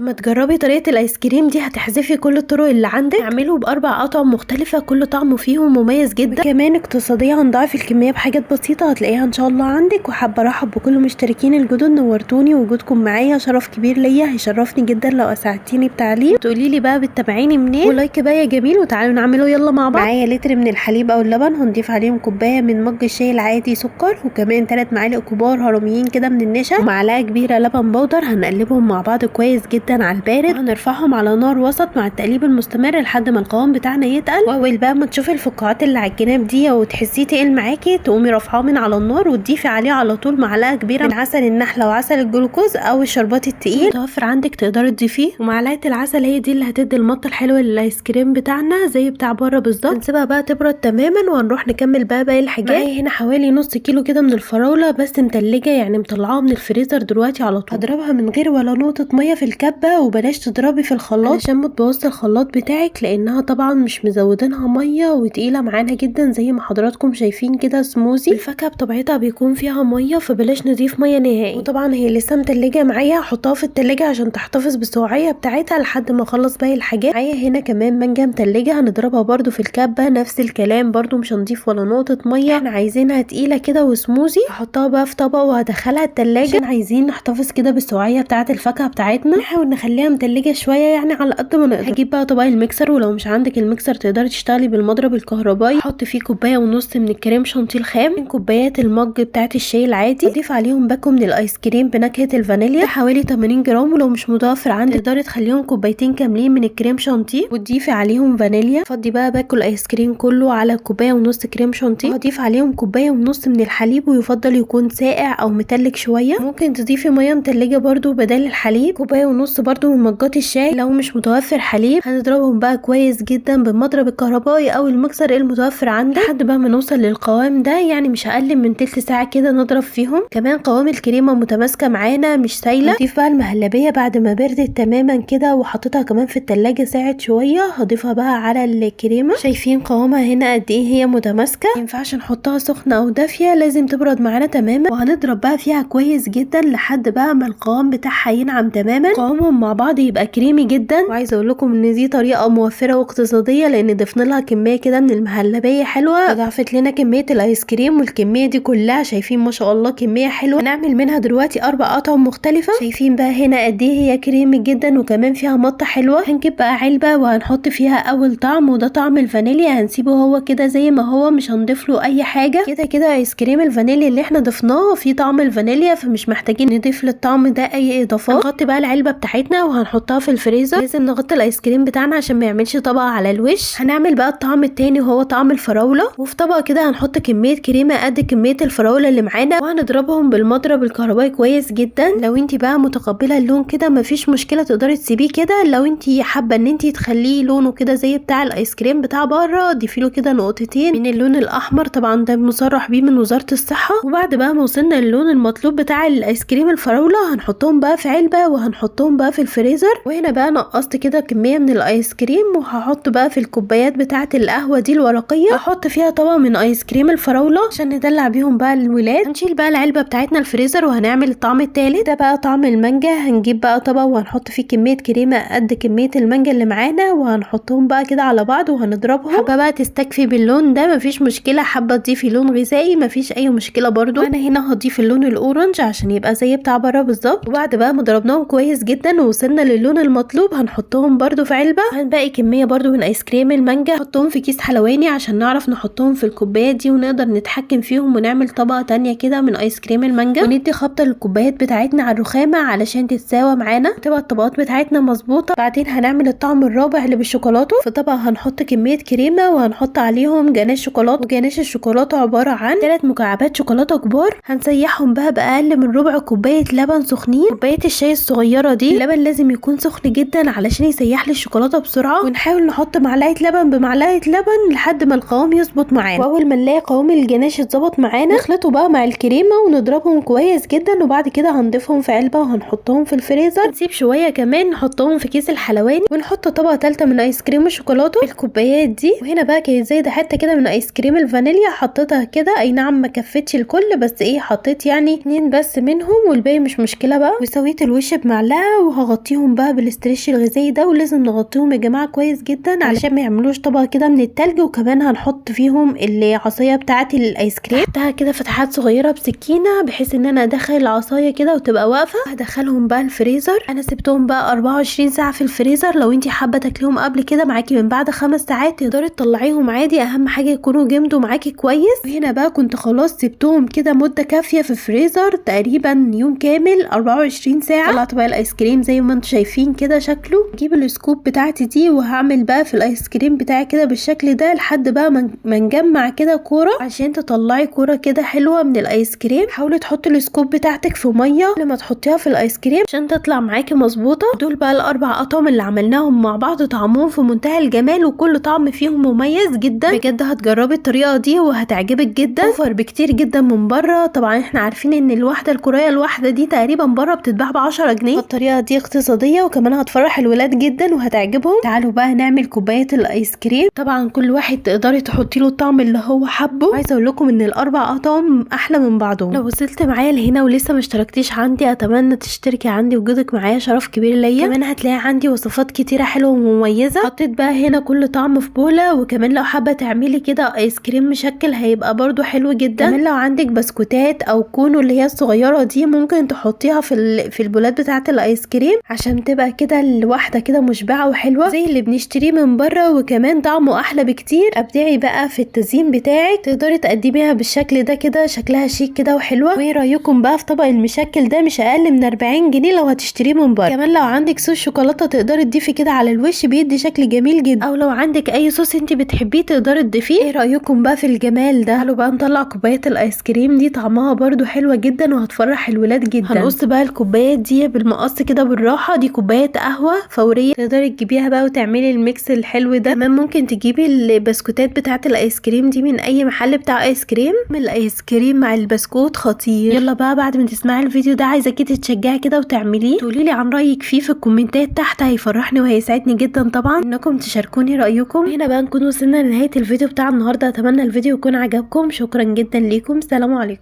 لما تجربي طريقة الايس كريم دي هتحذفي كل الطرق اللي عندك. اعمله ب4 اطعم مختلفة كل طعم فيهم مميز جدا، كمان اقتصادية، هنضاعف الكمية بحاجات بسيطة هتلاقيها ان شاء الله عندك. وحابة ارحب بكل المشتركين الجدد، نورتوني، وجودكم معايا شرف كبير ليا، هيشرفني جدا لو اساعدتيني بتعليق تقولي لي بقى بتتابعيني منين، ولايك بقى يا جميل. وتعالوا نعمله يلا مع بعض. معايا لتر من الحليب او اللبن، هنضيف عليهم كوباية من مج الشاي العادي سكر، وكمان 3 معالق كبار هرميين كده من النشا، ومعلقة كبيرة لبن بودر. هنقلبهم مع بعض كويس جدا على البارد، نرفعهم على نار وسط مع التقليب المستمر لحد ما القوام بتاعنا يتقل. واول بقى ما تشوفي الفقاعات اللي على الجناب دي وتحسيه تقل معاكي، تقومي رافعاه من على النار وتضيفي عليه على طول معلقه كبيره من عسل النحله وعسل الجلوكوز او الشربات التقيل متوفر عندك تقدري تضيفيه. ومعلقه العسل هي دي اللي هتدي المط الحلو للايس كريم بتاعنا زي بتاع بره بالظبط. هنسيبها بقى تبرد تماما وهنروح نكمل بقى باقي الحاجات. معايا هنا حوالي نص كيلو كده من الفراوله بس متلجه، يعني مطلعاها من الفريزر دلوقتي على طول. هضربها من غير ولا نقطه ميه في الكبه، وبلاش تضربي في الخلاط علشان ما تبوظش الخلاط بتاعك، لانها طبعا مش مزودينها ميه وتقيله معانا جدا زي ما حضراتكم شايفين كده. سموزي الفاكهه بطبيعتها بيكون فيها ميه، فبلاش نضيف ميه نهائي. وطبعا هي لسه متلجه معايا، هحطها في التلاجة عشان تحتفظ بالسقوعيه بتاعتها لحد ما اخلص باقي الحاجات. معايا هنا كمان مانجا متلجه، هنضربها برده في الكبه نفس الكلام، برده مش هنضيف ولا نقطه ميه، احنا عايزينها تقيله كده وسموزي. هحطها بقى في طبق وهدخلها التلاجة عشان عايزين نحتفظ كده بالسقوعيه بتاعه الفاكهه بتاعتنا. نحاول نخليها متلجه شويه يعني على قد ما نقدر. هجيب بقى طبق الميكسر، ولو مش عندك الميكسر تقدري تشتغلي بالمضرب الكهربائي. احط فيه كوبايه ونص من الكريم شانتيه الخام، من كوبايات المج بتاعه الشاي العادي. اضيف عليهم باكو من الايس كريم بنكهه الفانيليا حوالي 80 جرام، ولو مش متوفر عندك تقدري تخليهم كوبايتين كاملين من الكريم شانتيه وتضيفي عليهم فانيليا. فضي بقى باكو الايس كريم كله على كوبايه ونص كريم شانتيه، وهضيف عليهم كوبايه ونص من الحليب، ويفضل يكون ساقع او متلج شويه. ممكن تضيفي ميه متلجه برده بدل الحليب. كوبايه ونص برده من مجات الشاي لو مش متوفر حليب. هنضربهم بقى كويس جدا بالمضرب الكهربائي او المكسر المتوفر عندك لحد بقى ما نوصل للقوام ده، يعني مش اقل من تلت ساعه كده نضرب فيهم. كمان قوام الكريمه متماسكه معانا مش سايله. هضيف بقى المهلبيه بعد ما بردت تماما كده وحطيتها كمان في التلاجة ساعه شويه، هضيفها بقى على الكريمه. شايفين قوامها هنا قد ايه هي متماسكه، مينفعش نحطها سخنه او دافيه، لازم تبرد معانا تماما. وهنضرب بقى فيها كويس جدا لحد بقى ما القوام بتاعها ينعم تماما، قوامهم مع بعض يبقى كريمي جدا. وعايزه اقول لكم ان دي طريقه موفره واقتصاديه، لان ضفنا لها كميه كده من المهلبيه حلوه ضعفت لنا كميه الايس كريم. والكميه دي كلها شايفين ما شاء الله كميه حلوه. هنعمل منها دلوقتي 4 اطعم مختلفه. شايفين بقى هنا قد ايه هي كريمي جدا وكمان فيها مطه حلوه. هنجيب بقى علبه وهنحط فيها اول طعم، وده طعم الفانيليا. هنسيبه هو كده زي ما هو، مش هنضيف له اي حاجه. كده كده ايس كريم الفانيليا اللي احنا ضفناه فيه طعم الفانيليا، فمش محتاجين نضيف للطعم ده اي اضافات. هنغطي بقى العلبه بتاعتنا وهنحطها في الفريزر. لازم نغطي الايس كريم بتاعنا عشان ما يعملش طبقه على الوش. هنعمل بقى الطعم التاني وهو طعم الفراوله، وفي طبق كده هنحط كميه كريمه قد كميه الفراوله اللي معانا، وهنضربهم بالمضرب الكهربائي كويس جدا. لو انت بقى متقبله اللون كده مفيش مشكله، تقدري تسيبيه كده. لو انت حابه ان انت تخليه لونه كده زي بتاع الايس كريم بتاع بره، ضيفي له كده نقطتين من اللون الاحمر، طبعا ده مصرح بيه من وزاره الصحه. وبعد بقى ما وصلنا للون المطلوب بتاع الايس كريم الفراوله، هنحطهم بقى في علبه وهنحطهم بقى في الفريزر. وهنا بقى نقصت كده كميه من الايس كريم، وهحط بقى في الكوبايات بتاعه القهوه دي الورقيه، هحط فيها طبق من ايس كريم الفراوله عشان ندلع بيهم بقى الولاد. هنشيل بقى العلبه بتاعتنا الفريزر وهنعمل الطعم التالت، ده بقى طعم المانجا. هنجيب بقى طبق وهنحط فيه كميه كريمه قد كميه المانجا اللي معانا، وهنحطهم بقى كده على بعض وهنضربهم. حابه بقى تستكفي باللون ده مفيش مشكله، حابه تضيفي لون غذائي مفيش اي مشكله برضو. انا هنا هضيف اللون الاورنج عشان يبقى زي بتاع بره بالظبط. وبعد بقى ما ضربناهم كويس جدا ووصلنا للون المطلوب، هنحطهم برضو في علبه. هنباقي كميه برضو من ايس كريم المانجا، نحطهم في كيس حلواني عشان نعرف نحطهم في الكوبايات دي ونقدر نتحكم فيهم، ونعمل طبقه تانية كده من ايس كريم المانجا، وندي خبطه للكوبايات بتاعتنا على الرخامه علشان تتساوى معانا تبقى الطبقات بتاعتنا مظبوطه. بعدين هنعمل الطعم الرابع اللي بالشوكولاته. في طبق هنحط كميه كريمه وهنحط عليهم جناش شوكولاته، وجناش الشوكولاته عباره عن 3 مكعبات شوكولاته كبار. هنسيحهم بقى باقل من ربع كوبايه لبن سخنين. كوبايه الشاي الصغيره دي اللبن لازم يكون سخن جدا علشان يسيح لي الشوكولاته بسرعه. ونحاول نحط معلقه لبن بمعلقه لبن لحد ما القوام يظبط معانا. واول ما نلاقي قوام الجناش اتظبط معانا نخلطه بقى مع الكريمه ونضربهم كويس جدا. وبعد كده هنضيفهم في علبه وهنحطهم في الفريزر. نسيب شويه كمان نحطهم في كيس الحلواني، ونحط طبقه ثالثه من ايس كريم الشوكولاته في الكوبايات دي. وهنا بقى كانت زايده حته كده من ايس كريم الفانيليا، حطيتها كده، اي نعم ما كفتش الكل، بس ايه حطيت يعني 2 بس منهم والباقي مش مشكله بقى. وسويت الوش بمعلقه وهغطيهم بقى بالاستريتش الغذائي ده، ولازم نغطيهم يا جماعه كويس جدا علشان ما يعملوش طبقه كده من التلج. وكمان هنحط فيهم العصايه بتاعه الايس كريم تحتها كده فتحات صغيره بسكينه بحيث ان انا ادخل العصايه كده وتبقى واقفه. هدخلهم بقى الفريزر. انا سبتهم بقى 24 ساعه في الفريزر. لو انتي حابه تاكليهم قبل كده معاكي من بعد 5 ساعات تقدري تطلعيهم عادي، اهم حاجه يكونوا جمدوا معاكي كويس. وهنا بقى كنت خلاص سبتهم كده مده كافيه في الفريزر تقريبا يوم كامل 24 ساعه. طلعت بقى الايس كريم زي ما انتم شايفين كده شكله. اجيب السكوب بتاعتي دي وهعمل بقى في الايس كريم بتاعي كده بالشكل ده لحد بقى ما نجمع كده كوره. عشان تطلعي كوره كده حلوه من الايس كريم حاولي تحطي السكوب بتاعتك في ميه لما تحطيها في الايس كريم عشان تطلع معاكي مظبوطه. دول بقى الاربع اطعمه اللي عملناهم مع بعض، طعمهم في منتهى الجمال وكل طعم فيهم مميز جدا. بجد هتجربي الطريقه دي وهتعجبك جدا. اوفر بكتير جدا من بره. طبعا احنا عارفين ان الواحده الكوريه الواحده دي تقريبا بره بتتباع ب10 جنيه. الطريقه دي اقتصاديه وكمان هتفرح الولاد جدا وهتعجبهم. تعالوا بقى نعمل كوبايه الايس كريم. طبعا كل واحد تقدري تحطي له الطعم اللي هو حبه. عايزه اقول لكم ان الاربع اطعم احلى من بعضهم. لو وصلت معايا لهنا ولسه ما اشتركتيش عندي اتمنى تشتركي عندي، وجودك معايا شرف كبير ليا. كمان هتلاقي عندي وصفات كتيره حلوه ومميزه. حطيت بقى هنا كل طعم في بوله. وكمان لو حابه تعملي كده ايس كريم مشكل هيبقى برضو حلو جدا. كمان لو عندك بسكوتات او كونو اللي هي الصغيره دي ممكن تحطيها في البولات بتاعه الايس كريم عشان تبقى كده الواحده كده مشبعه وحلوه زي اللي بنشتريه من بره، وكمان طعمه احلى بكتير. ابدعي بقى في التزيين بتاعك، تقدري تقدميها بالشكل ده كده شكلها شيك كده وحلوه. وايه رايكم بقى في طبق المشكل ده؟ مش اقل من 40 جنيه لو هتشتريه من بره. كمان لو عندك صوص شوكولاته تقدري تضيفي كده على الوش بيدي شكل جميل جدا، او لو عندك اي صوص انت بتحبيه تقدري تضيفيه. ايه رايكم بقى في الجمال ده؟ تعالوا بقى نطلع كوبايه الايس كريم دي، طعمها برضو حلوه جدا وهتفرح الولاد جدا. هنقص بقى الكوبايات دي بالمقص كده بالراحه. دي كوبايه قهوه فوريه تقدري تجيبيها بقى وتعملي الميكس الحلو ده. كمان ممكن تجيبي البسكوتات بتاعه الايس كريم دي من اي محل بتاع ايس كريم. من الايس كريم مع البسكوت خطير. يلا بقى بعد ما تسمعي الفيديو ده عايزاكي تتشجعي كده وتعمليه. تقولي لي عن رايك فيه في الكومنتات تحت، هيفرحني وهيسعدني جدا طبعا انكم تشاركوني رايكم. هنا بقى نكون وصلنا لنهايه الفيديو بتاع النهارده. اتمنى الفيديو يكون عجبكم. شكرا جدا ليكم. سلام عليكم.